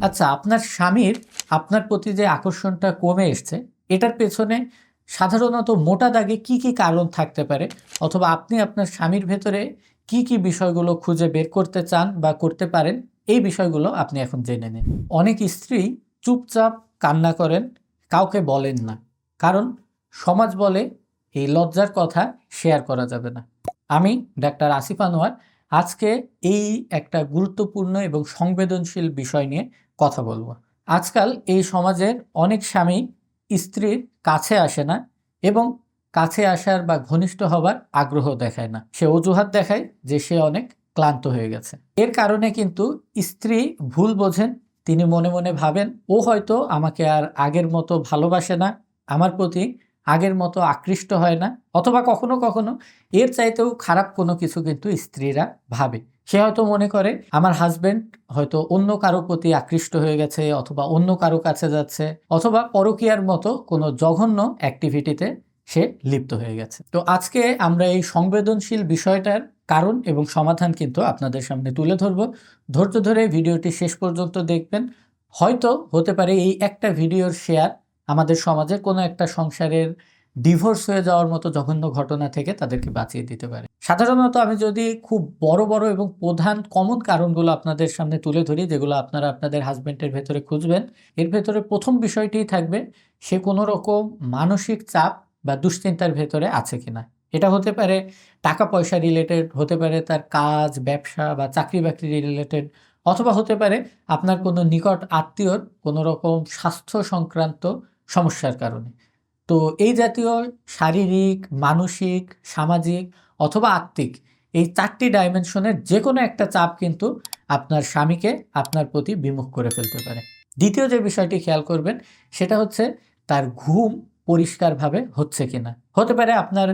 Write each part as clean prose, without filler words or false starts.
আচ্ছা, আপনার স্বামীর আপনার প্রতি যে আকর্ষণটা কমে এসছে, এটার পেছনে সাধারণত মোটা দাগে কি, কি কারণ থাকতে পারে? অথবা আপনি আপনার স্বামীর ভেতরে কি, কি বিষয়গুলো খুঁজে বের করতে চান বা করতে পারেন, এই বিষয়গুলো আপনি এখন জেনে নিন। অনেক স্ত্রী চুপচাপ কান্না করেন, কাউকে বলেন না। কারণ সমাজ বলে এই লজ্জার কথা শেয়ার করা যাবে না। আমি ডাক্তার আসিফ আনোয়ার আজকে এই একটা গুরুত্বপূর্ণ এবং সংবেদনশীল বিষয় নিয়ে কথা বলবো। আজকাল এই সমাজের অনেক স্বামী স্ত্রীর কাছে আসে না এবং কাছে আসার বা ঘনিষ্ঠ হবার আগ্রহ দেখায় না। সে অজুহাত দেখায় যে সে অনেক ক্লান্ত হয়ে গেছে। এর কারণে কিন্তু স্ত্রী ভুল বোঝেন, তিনি মনে মনে ভাবেন ও হয়তো আমাকে আর আগের মতো ভালোবাসে না, আমার প্রতি আগের মতো আকৃষ্ট হয় না, অথবা কখনো কখনো এর চাইতেও খারাপ কোনো কিছু কিন্তু স্ত্রীরা ভাবে। সে হয়তো মনে করে আমার হাজবেন্ড হয়তো অন্য কারো প্রতি আকৃষ্ট হয়ে গেছে, অথবা অন্য কারো কাছে যাচ্ছে, অথবা পরকীয়ার মতো কোনো জঘন্য অ্যাক্টিভিটিতে সে লিপ্ত হয়ে গেছে। তো আজকে আমরা এই সংবেদনশীল বিষয়টার কারণ এবং সমাধান কিন্তু আপনাদের সামনে তুলে ধরব। ধৈর্য ধরে ভিডিওটি শেষ পর্যন্ত দেখবেন। হয়তো হতে পারে এই একটা ভিডিওর শেয়ার আমাদের সমাজের কোনো একটা সংসারের ডিভোর্স হয়ে যাওয়ার মতো জঘন্য ঘটনা থেকে তাদেরকে বাঁচিয়ে দিতে পারে। সাধারণত আমি যদি খুব বড় বড় এবং প্রধান কমন কারণগুলো আপনাদের সামনে তুলে ধরি, যেগুলো আপনারা আপনাদের হাজবেন্ডের ভেতরে খুঁজবেন, এর ভেতরে প্রথম বিষয়টিই থাকবে সে কোনো রকম মানসিক চাপ বা দুশ্চিন্তার ভেতরে আছে কিনা। এটা হতে পারে টাকা পয়সা রিলেটেড, হতে পারে তার কাজ ব্যবসা বা চাকরি বাকরি রিলেটেড, অথবা হতে পারে আপনার কোনো নিকট আত্মীয়র কোনো রকম স্বাস্থ্য সংক্রান্ত সমস্যার কারণে। তো এই জাতীয় শারীরিক, মানসিক, সামাজিক অথবা আত্মিক এই ৪টি ডাইমেনশনের যেকোনো একটা চাপ কিন্তু আপনার স্বামীকে আপনার প্রতি বিমুখ করে ফেলতে পারে। দ্বিতীয় যে বিষয়টি খেয়াল করবেন সেটা হচ্ছে তার ঘুম পরিষ্কারভাবে হচ্ছে কিনা। হতে পারে আপনার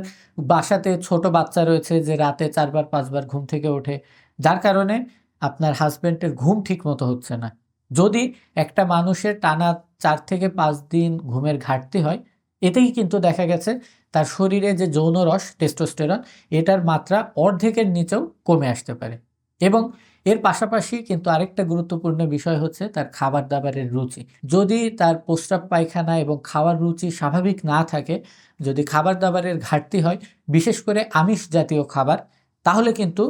বাসাতে ছোট বাচ্চা রয়েছে যে রাতে ৪ বার ৫ বার ঘুম থেকে ওঠে, যার কারণে আপনার হাজবেন্ডের ঘুম ঠিকমতো হচ্ছে না। যদি একটা মানুষের টানা ৪ থেকে ৫ দিন ঘুমের ঘাটতি হয়, এতেই কিন্তু দেখা গেছে তার শরীরে যে যৌন রস টেস্টোস্টেরন এটার মাত্রা অর্ধেকের নিচেও কমে আসতে পারে। এবং এর পাশাপাশি কিন্তু আরেকটা গুরুত্বপূর্ণ বিষয় হচ্ছে তার খাবার দাবারের রুচি। যদি তার প্রস্রাব পায়খানা এবং খাওয়ার রুচি স্বাভাবিক না থাকে, যদি খাবার দাবারের ঘাটতি হয়, বিশেষ করে আমিষ জাতীয় খাবার, তাহলে কিন্তু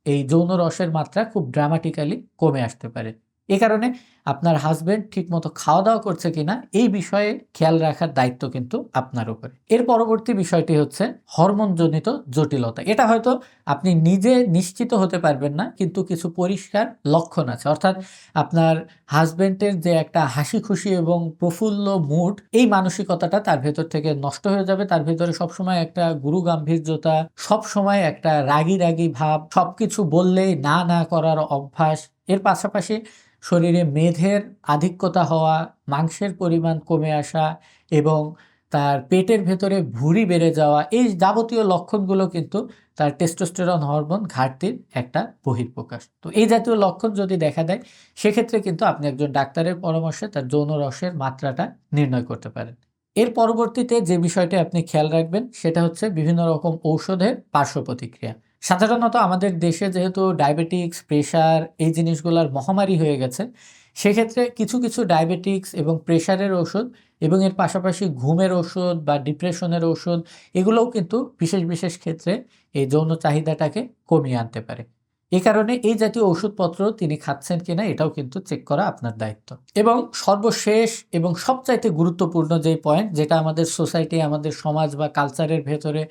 এই যৌন রসের মাত্রা খুব ড্রামাটিক্যালি কমে আসতে পারে। এ কারণে আপনার হাজবেন্ড ঠিকমতো খাওয়া দাওয়া করছে কিনা এই বিষয়ে খেয়াল রাখার দায়িত্ব কিন্তু আপনার উপরে। এর পরবর্তী বিষয়টি হচ্ছে হরমোনজনিত জটিলতা। এটা হয়তো আপনি নিজে নিশ্চিত হতে পারবেন না, কিন্তু কিছু পরিষ্কার লক্ষণ আছে। অর্থাৎ আপনার হাজবেন্ডের যে একটা হাসি খুশি এবং প্রফুল্ল মুড, এই মানসিকতাটা তার ভেতর থেকে নষ্ট হয়ে যাবে। তার ভেতরে সবসময় একটা গুরু গাম্ভীর্যতা, সবসময় একটা রাগী রাগী ভাব, সবকিছু বললেই না না করার অভ্যাস। এর পাশাপাশি শরীরে মেধের আধিক্যতা হওয়া, মাংসের পরিমাণ কমে আসা এবং তার পেটের ভেতরে ভুঁড়ি বেড়ে যাওয়া, এই যাবতীয় লক্ষণগুলো কিন্তু তার টেস্টোস্টেরন হরমোন ঘাটতির একটা বহিঃপ্রকাশ। তো এই জাতীয় লক্ষণ যদি দেখা দেয়, সেক্ষেত্রে কিন্তু আপনি একজন ডাক্তারের পরামর্শে তার যৌন রসের মাত্রাটা নির্ণয় করতে পারেন। এর পরবর্তীতে যে বিষয়টি আপনি খেয়াল রাখবেন সেটা হচ্ছে বিভিন্ন রকম ঔষধের পার্শ্ব প্রতিক্রিয়া। সাধারণত আমাদের দেশে যেহেতু ডায়াবেটিক্স, প্রেশার এই জিনিসগুলোর মহামারী হয়ে গেছে, সেক্ষেত্রে কিছু কিছু ডায়াবেটিক্স এবং প্রেশারের ওষুধ এবং এর পাশাপাশি ঘুমের ওষুধ বা ডিপ্রেশনের ওষুধ, এগুলোও কিন্তু বিশেষ বিশেষ ক্ষেত্রে এই যৌন চাহিদাটাকে কমিয়ে আনতে পারে। এ কারণে এই জাতীয় ওষুধপত্র তিনি খাচ্ছেন কিনা এটাও কিন্তু চেক করা আপনার দায়িত্ব। এবং সর্বশেষ এবং সবচাইতে গুরুত্বপূর্ণ যে পয়েন্ট, যেটা আমাদের সোসাইটি, আমাদের সমাজ বা কালচারের ভেতরে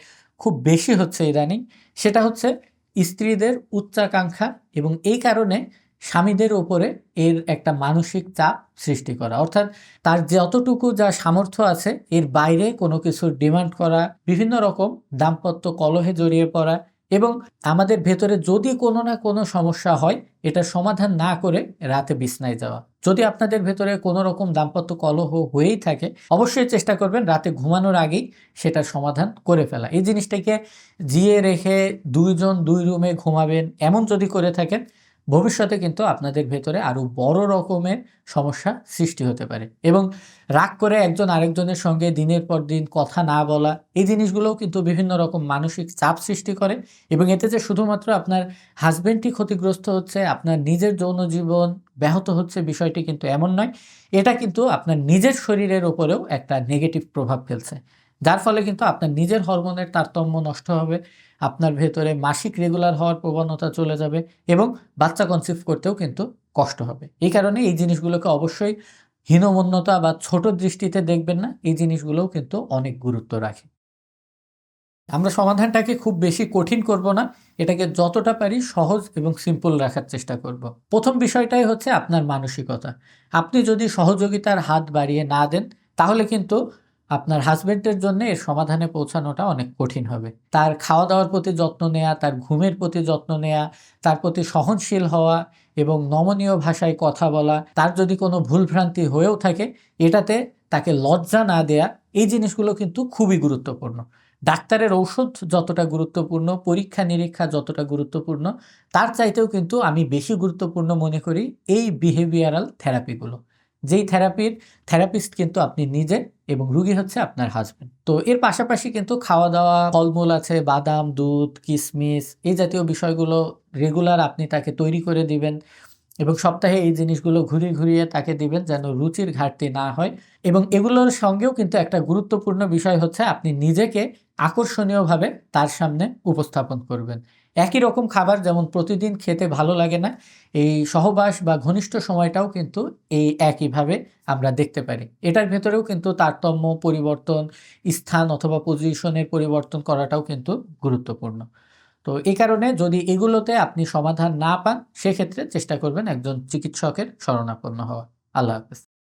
খুব বেশি হচ্ছে ইদানিং, সেটা হচ্ছে স্ত্রীদের উচ্চাকাঙ্ক্ষা এবং এই কারণে স্বামীদের উপরে এর একটা মানসিক চাপ সৃষ্টি করা। অর্থাৎ তার যতটুকু যা সামর্থ্য আছে এর বাইরে কোনো কিছুর ডিমান্ড করা, বিভিন্ন রকম দাম্পত্য কলহে জড়িয়ে পড়া এবং আমাদের ভেতরে যদি কোনো না কোনো সমস্যা হয় এটা সমাধান না করে রাতে বিছনায় যাওয়া। যদি আপনাদের ভেতরে কোনো রকম দাম্পত্য কলহ হয়েই থাকে, অবশ্যই চেষ্টা করবেন রাতে ঘুমানোর আগেই সেটার সমাধান করে ফেলা। এই জিনিসটাকে জিয়ে রেখে ২ জন ২ রুমে ঘুমাবেন এমন যদি করে থাকেন, ভবিষ্যতে কিন্তু আপনাদের ভেতরে আরও বড় রকমের সমস্যা সৃষ্টি হতে পারে। এবং রাগ করে একজন আরেকজনের সঙ্গে দিনের পর দিন কথা না বলা, এই জিনিসগুলোও কিন্তু বিভিন্ন রকম মানসিক চাপ সৃষ্টি করে এবং এতে যে শুধুমাত্র আপনার হাসব্যান্ডই ক্ষতিগ্রস্ত হচ্ছে, আপনার নিজের যৌন জীবন ব্যাহত হচ্ছে বিষয়টি কিন্তু এমন নয়। এটা কিন্তু আপনার নিজের শরীরের উপরেও একটা নেগেটিভ প্রভাব ফেলছে। যার ফলে কিন্তু আপনার নিজের হরমোনের তারতম্য নষ্ট হবে, আপনার ভেতরে মাসিক রেগুলার হওয়ার প্রবণতা চলে যাবে এবং বাচ্চা কনসিভ করতেও কিন্তু কষ্ট হবে। এই কারণে এই জিনিসগুলোকে অবশ্যই হীনমন্যতা বা ছোট দৃষ্টিতে দেখবেন না। এই জিনিসগুলোও কিন্তু অনেক গুরুত্ব রাখে। আমরা সমাধানটাকে খুব বেশি কঠিন করব না। এটাকে যতটা পারি সহজ এবং সিম্পল রাখার চেষ্টা করব। ১ম বিষয়টাই হচ্ছে আপনার মানসিকতা। আপনি যদি সহযোগিতার হাত বাড়িয়ে না দেন, তাহলে কিন্তু আপনার হাসব্যান্ডের জন্য এর সমাধানে পৌঁছানোটা অনেক কঠিন হবে। তার খাওয়া-দাওয়ার প্রতি যত্ন নেয়া, তার ঘুমের প্রতি যত্ন নেয়া, তার প্রতি সহনশীল হওয়া এবং নমনীয় ভাষায় কথা বলা, তার যদি কোনো ভুলভ্রান্তি হয়েও থাকে, এটাতে তাকে লজ্জা না দেয়া, এই জিনিসগুলো কিন্তু খুবই গুরুত্বপূর্ণ। ডাক্তারের ঔষধ যতটা গুরুত্বপূর্ণ, পরীক্ষা-নিরীক্ষা যতটা গুরুত্বপূর্ণ, তার চাইতেও কিন্তু আমি বেশি গুরুত্বপূর্ণ মনে করি এই বিহেভিয়ারাল থেরাপিগুলো। যেই থেরাপিস্ট কিন্তু আপনি নিজে এবং রোগী হচ্ছে আপনার হাসব্যান্ড। তো এর পাশাপাশি কিন্তু খাওয়া-দাওয়া, ফলমূল আছে, বাদাম, দুধ, কিশমিশ এই জাতীয় বিষয়গুলো রেগুলার আপনি তাকে তৈরি করে দিবেন এবং সপ্তাহে এই জিনিসগুলো ঘুরিয়ে, ঘুরিয়ে তাকে দিবেন যেন রুচির ঘাটতি না হয় এবং এগুলোর সঙ্গেও কিন্তু একটা গুরুত্বপূর্ণ বিষয় হচ্ছে আপনি নিজেকে আকর্ষণীয়ভাবে তার সামনে উপস্থাপন করবেন। একই রকম খাবার যেমন প্রতিদিন খেতে ভালো লাগে না, এই সহবাস বা ঘনিষ্ঠ সময়টাও কিন্তু এই একইভাবে আমরা দেখতে পারি। এটার ভেতরেও কিন্তু তারতম্য, পরিবর্তন, স্থান অথবা পজিশনের পরিবর্তন করাটাও কিন্তু গুরুত্বপূর্ণ। তো এই কারণে যদি এগুলোতে আপনি সমাধান না পান, সেক্ষেত্রে চেষ্টা করবেন একজন চিকিৎসকের শরণাপন্ন হওয়া। আল্লাহ হাফেজ।